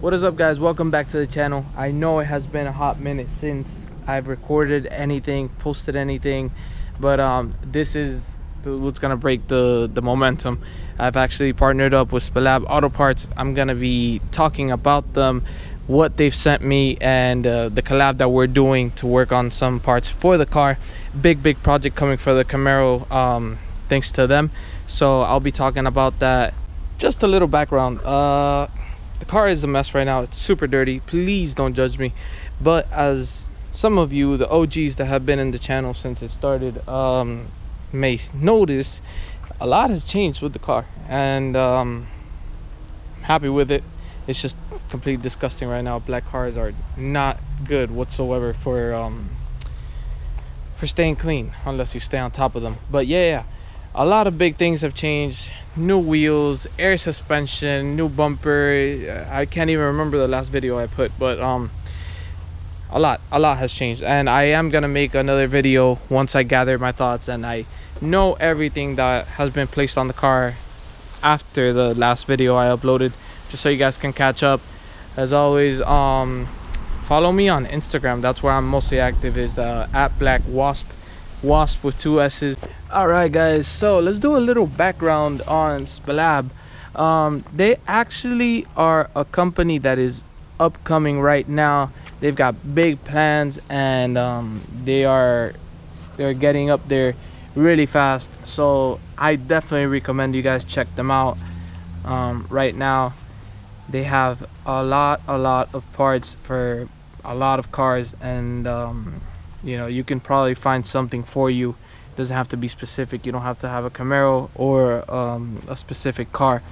What is up, guys? Welcome back to the channel. I know it has been a hot minute since I've recorded anything, posted anything, but this is what's gonna break the momentum. I've actually partnered up with SPELAB Auto Parts. I'm gonna be talking about them, what they've sent me, and the collab that we're doing to work on some parts for the car. Big project coming for the Camaro, thanks to them. So I'll be talking about that. Just a little background. The car is a mess right now. It's super dirty. Please don't judge me. But as some of you, the OGs that have been in the channel since it started, may notice, a lot has changed with the car, and I'm happy with it. It's just completely disgusting right now. Black cars are not good whatsoever for staying clean, unless you stay on top of them. But yeah, a lot of big things have changed. New wheels, air suspension, new bumper. I can't even remember the last video I put, but a lot has changed, and I am gonna make another video once I gather my thoughts and I know everything that has been placed on the car after the last video I uploaded, just so you guys can catch up. As always, follow me on Instagram. That's where I'm mostly active, is at Black Wasp with 2 S's. All right, guys, so let's do a little background on SPELAB. They actually are a company that is upcoming right now. They've got big plans, and they're getting up there really fast. So I definitely recommend you guys check them out. Right now they have a lot of parts for a lot of cars, and you know, you can probably find something for you. Doesn't have to be specific. You don't have to have a Camaro or a specific car.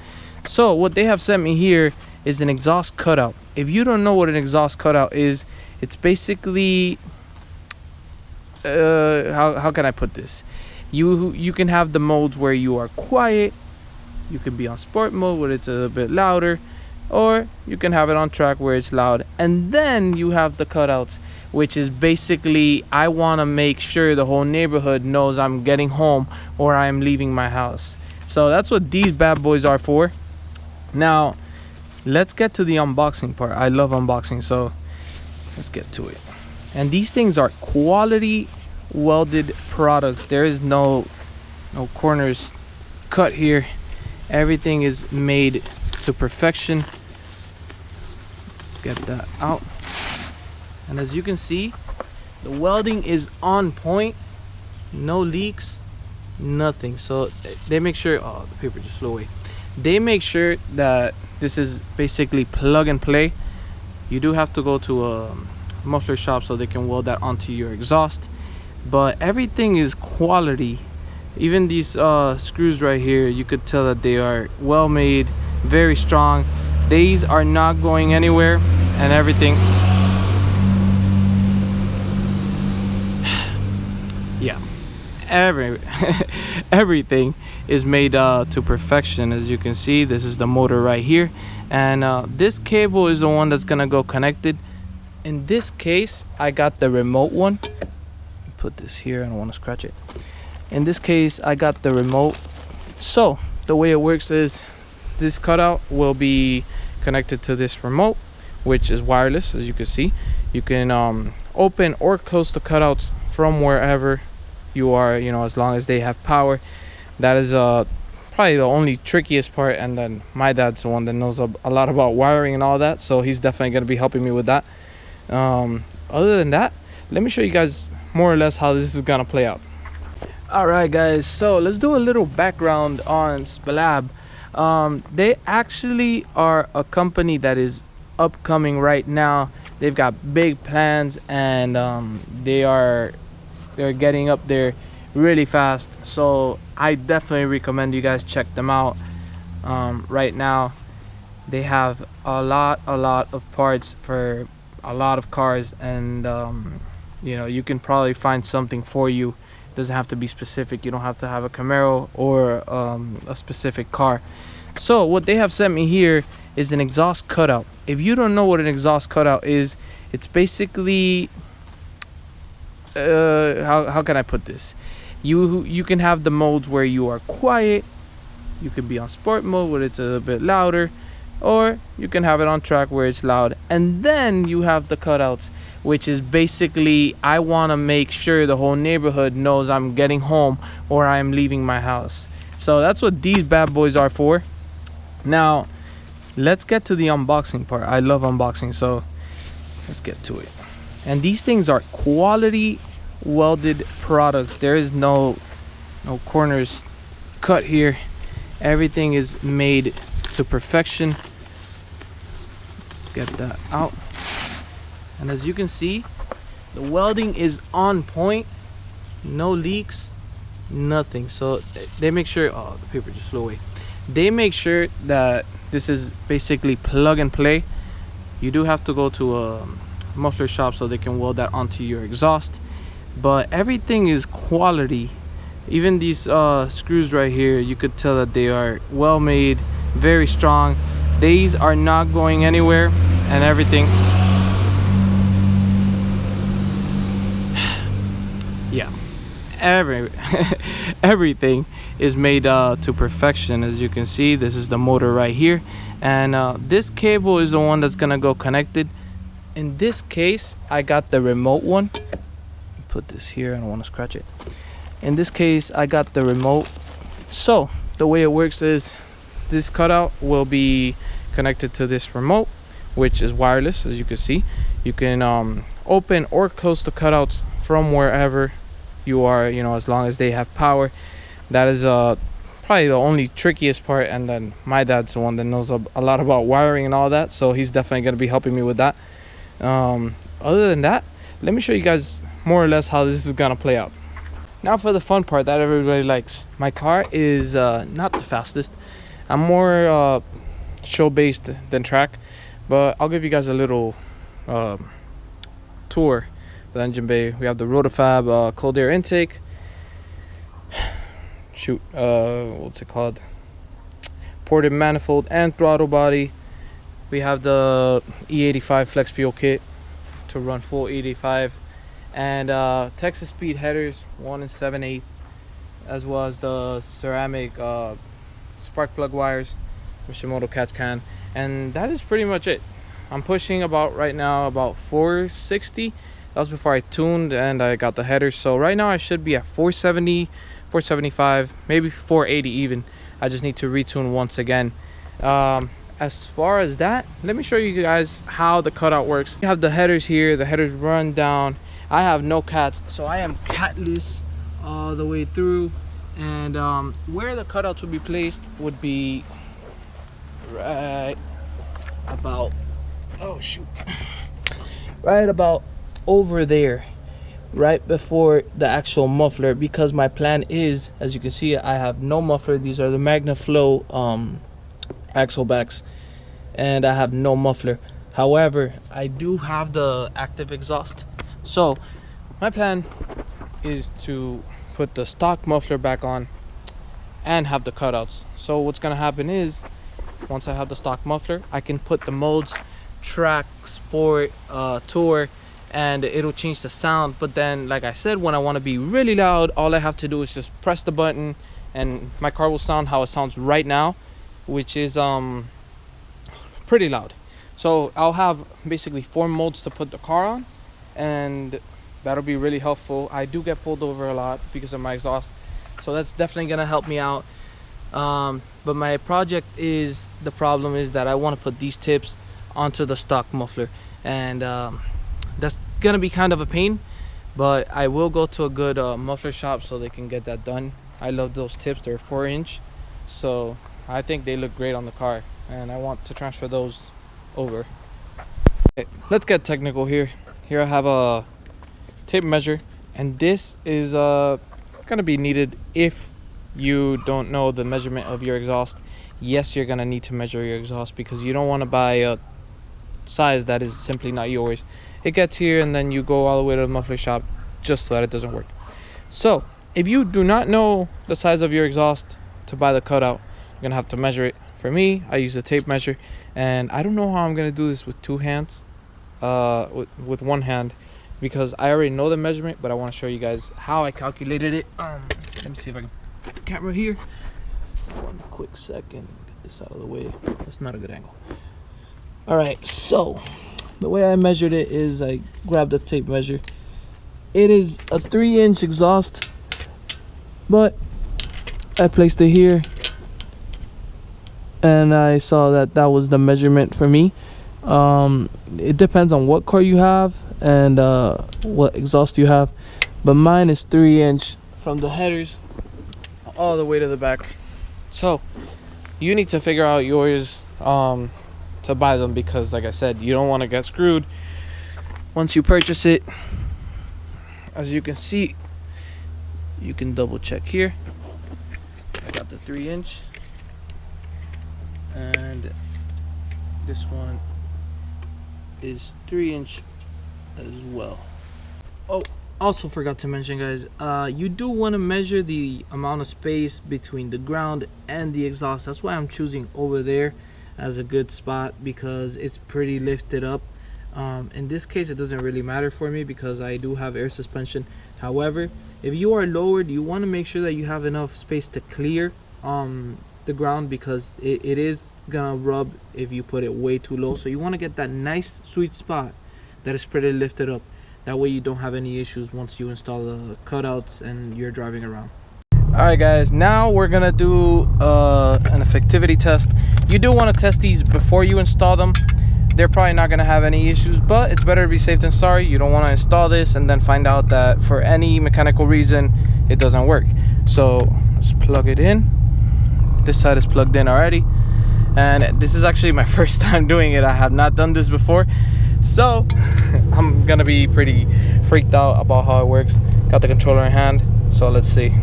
So what they have sent me here is an exhaust cutout. If you don't know what an exhaust cutout is, it's basically how can I put this? You can have the modes where you are quiet. You can be on sport mode where it's a little bit louder, or you can have it on track where it's loud. And then you have the cutouts, which is basically, I want to make sure the whole neighborhood knows I'm getting home or I'm leaving my house. So that's what these bad boys are for. Now let's get to the unboxing part. I love unboxing, so let's get to it. And these things are quality welded products. There is no corners cut here. Everything is made to perfection. Let's get that out. And as you can see, the welding is on point. No leaks, nothing. So they make sure, oh, the paper just flew away. They make sure that this is basically plug and play. You do have to go to a muffler shop so they can weld that onto your exhaust, but everything is quality. Even these screws right here, you could tell that they are well made, very strong. These are not going anywhere, and everything, yeah, everything is made to perfection. As you can see, this is the motor right here, and this cable is the one that's gonna go connected. In this case, I got the remote one. Put this here, I don't want to scratch it. In this case, I got the remote. So the way it works is this cutout will be connected to this remote, which is wireless. As you can see, you can open or close the cutouts from wherever you are, you know, as long as they have power. That is probably the only trickiest part, and then my dad's the one that knows a lot about wiring and all that, so he's definitely going to be helping me with that. Other than that, let me show you guys more or less how this is going to play out. All right, guys, so let's do a little background on SPELAB. They actually are a company that is upcoming right now. They've got big plans, and they're getting up there really fast. So I definitely recommend you guys check them out. Right now they have a lot of parts for a lot of cars, and you know, you can probably find something for you. Doesn't have to be specific. You don't have to have a Camaro or a specific car. So what they have sent me here is an exhaust cutout. If you don't know what an exhaust cutout is, it's basically how can I put this? You can have the modes where you are quiet. You can be on sport mode where it's a little bit louder, or you can have it on track where it's loud. And then you have the cutouts, which is basically I want to make sure the whole neighborhood knows I'm getting home or I'm leaving my house. So that's what these bad boys are for. Now let's get to the unboxing part. I love unboxing, so let's get to it. And these things are quality welded products. There is no corners cut here. Everything is made to perfection. Let's get that out. And as you can see, the welding is on point. No leaks, nothing. So they make sure, oh, the paper just flew away. They make sure that this is basically plug and play. You do have to go to a muffler shop so they can weld that onto your exhaust, but everything is quality. Even these screws right here, you could tell that they are well made, very strong. These are not going anywhere, and everything, yeah, everything is made to perfection. As you can see, this is the motor right here, and this cable is the one that's gonna go connected. In this case, I got the remote one. Put this here, I don't want to scratch it. In this case, I got the remote. So the way it works is this cutout will be connected to this remote, which is wireless. As you can see, you can open or close the cutouts from wherever you are, you know, as long as they have power. That is probably the only trickiest part, and then my dad's the one that knows a lot about wiring and all that, so he's definitely going to be helping me with that. Other than that, let me show you guys more or less how this is gonna play out. Now for the fun part that everybody likes. My car is not the fastest. I'm more show based than track, but I'll give you guys a little tour of the engine bay. We have the Rotofab cold air intake. What's it called? Ported manifold and throttle body. We have the E85 flex fuel kit to run full E85, and Texas speed headers 1 7/8, as well as the ceramic spark plug wires, Mishimoto catch can, and that is pretty much it. I'm pushing about right now about 460. That was before I tuned and I got the headers, so right now I should be at 470, 475, maybe 480 even. I just need to retune once again. As far as that, let me show you guys how the cutout works. You have the headers here. The headers run down. I have no cats, so I am catless all the way through. And where the cutouts would be placed would be right about, oh shoot, right about over there, right before the actual muffler, because my plan is, as you can see, I have no muffler. These are the MagnaFlow axle backs, and I have no muffler. However, I do have the active exhaust, so my plan is to put the stock muffler back on and have the cutouts. So what's gonna happen is, once I have the stock muffler, I can put the modes track, sport, tour, and it'll change the sound. But then, like I said, when I want to be really loud, all I have to do is just press the button and my car will sound how it sounds right now, which is pretty loud. So I'll have basically 4 modes to put the car on, and that'll be really helpful. I do get pulled over a lot because of my exhaust, so that's definitely gonna help me out. But my project is, the problem is that I want to put these tips onto the stock muffler, and that's gonna be kind of a pain, but I will go to a good muffler shop so they can get that done. I love those tips. They're 4-inch, so I think they look great on the car, and I want to transfer those over. Okay, let's get technical here. Here I have a tape measure, and this is gonna be needed if you don't know the measurement of your exhaust. Yes, you're gonna need to measure your exhaust because you don't want to buy a size that is simply not yours. It gets here and then you go all the way to the muffler shop just so that it doesn't work. So if you do not know the size of your exhaust to buy the cutout, you're gonna have to measure it. For me, I use a tape measure, and I don't know how I'm gonna do this with 2 hands, with 1 hand, because I already know the measurement, but I want to show you guys how I calculated it. Let me see if I can put the camera here. 1 quick second. Get this out of the way. That's not a good angle. All right, so the way I measured it is I grabbed a tape measure. It is a 3-inch exhaust, but I placed it here and I saw that that was the measurement for me. It depends on what car you have and what exhaust you have, but mine is 3-inch from the headers all the way to the back. So you need to figure out yours to buy them, because like I said, you don't want to get screwed once you purchase it. As you can see, you can double check here. I got the 3-inch, and this one is 3-inch as well. Oh, also forgot to mention, guys, you do want to measure the amount of space between the ground and the exhaust. That's why I'm choosing over there as a good spot, because it's pretty lifted up. In this case, it doesn't really matter for me because I do have air suspension. However, if you are lowered, you want to make sure that you have enough space to clear the ground, because it is gonna rub if you put it way too low. So you want to get that nice sweet spot that is pretty lifted up. That way you don't have any issues once you install the cutouts and you're driving around. Alright guys, now we're gonna do an effectivity test. You do want to test these before you install them. They're probably not gonna have any issues, but it's better to be safe than sorry. You don't want to install this and then find out that for any mechanical reason it doesn't work. So let's plug it in. This side is plugged in already, and this is actually my first time doing it. I have not done this before, so I'm gonna be pretty freaked out about how it works. Got the controller in hand, so let's see.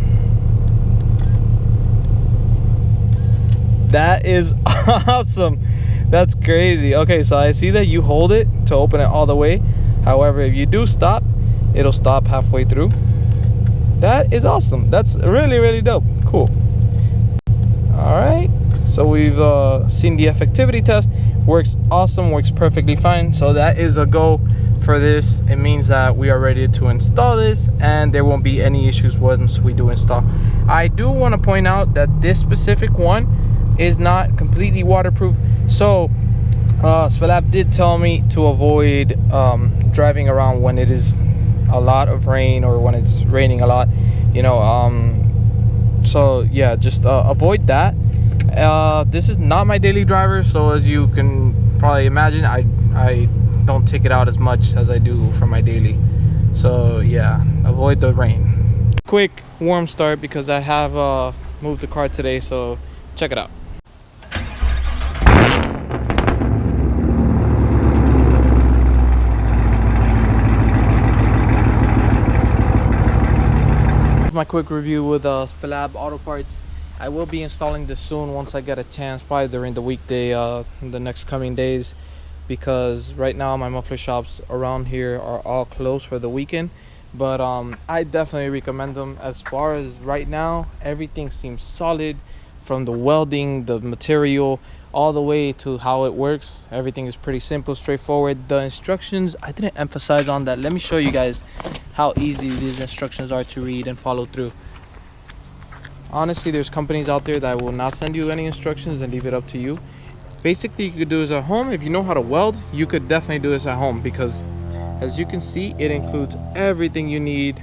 That is awesome. That's crazy. Okay, so I see that you hold it to open it all the way. However, if you do stop, it'll stop halfway through. That is awesome. That's really dope. Cool. All right, so we've seen the effectivity test. Works awesome, works perfectly fine. So that is a go for this. It means that we are ready to install this and there won't be any issues once we do install. I do want to point out that this specific one is not completely waterproof. So SPELAB did tell me to avoid driving around when it is a lot of rain or when it's raining a lot, you know. So yeah, just avoid that. This is not my daily driver, so as you can probably imagine, I don't take it out as much as I do for my daily. So yeah, avoid the rain. Quick warm start because I have moved the car today, so check it out. My quick review with SPELAB Auto Parts. I will be installing this soon once I get a chance, probably during the weekday in the next coming days, because right now my muffler shops around here are all closed for the weekend. But I definitely recommend them. As far as right now, everything seems solid, from the welding, the material, all the way to how it works. Everything is pretty simple, straightforward. The instructions, I didn't emphasize on that. Let me show you guys how easy these instructions are to read and follow through. Honestly, there's companies out there that will not send you any instructions and leave it up to you. Basically, you could do this at home. If you know how to weld, you could definitely do this at home, because as you can see, it includes everything you need,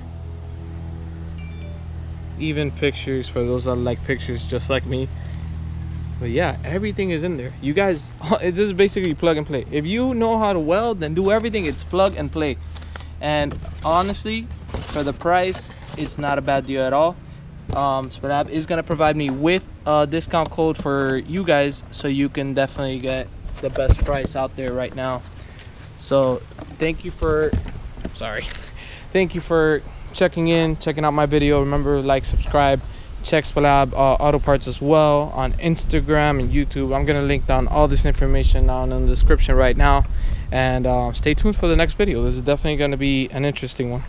even pictures for those that like pictures just like me. But yeah, everything is in there. You guys, this is basically plug and play. If you know how to weld, then do everything. It's plug and play. And honestly, for the price, it's not a bad deal at all. SPELAB is going to provide me with a discount code for you guys, so you can definitely get the best price out there right now. So thank you for checking out my video. Remember, like, subscribe, check SPELAB Auto Parts as well on Instagram and YouTube. I'm gonna link down all this information down in the description right now, and stay tuned for the next video. This is definitely going to be an interesting one.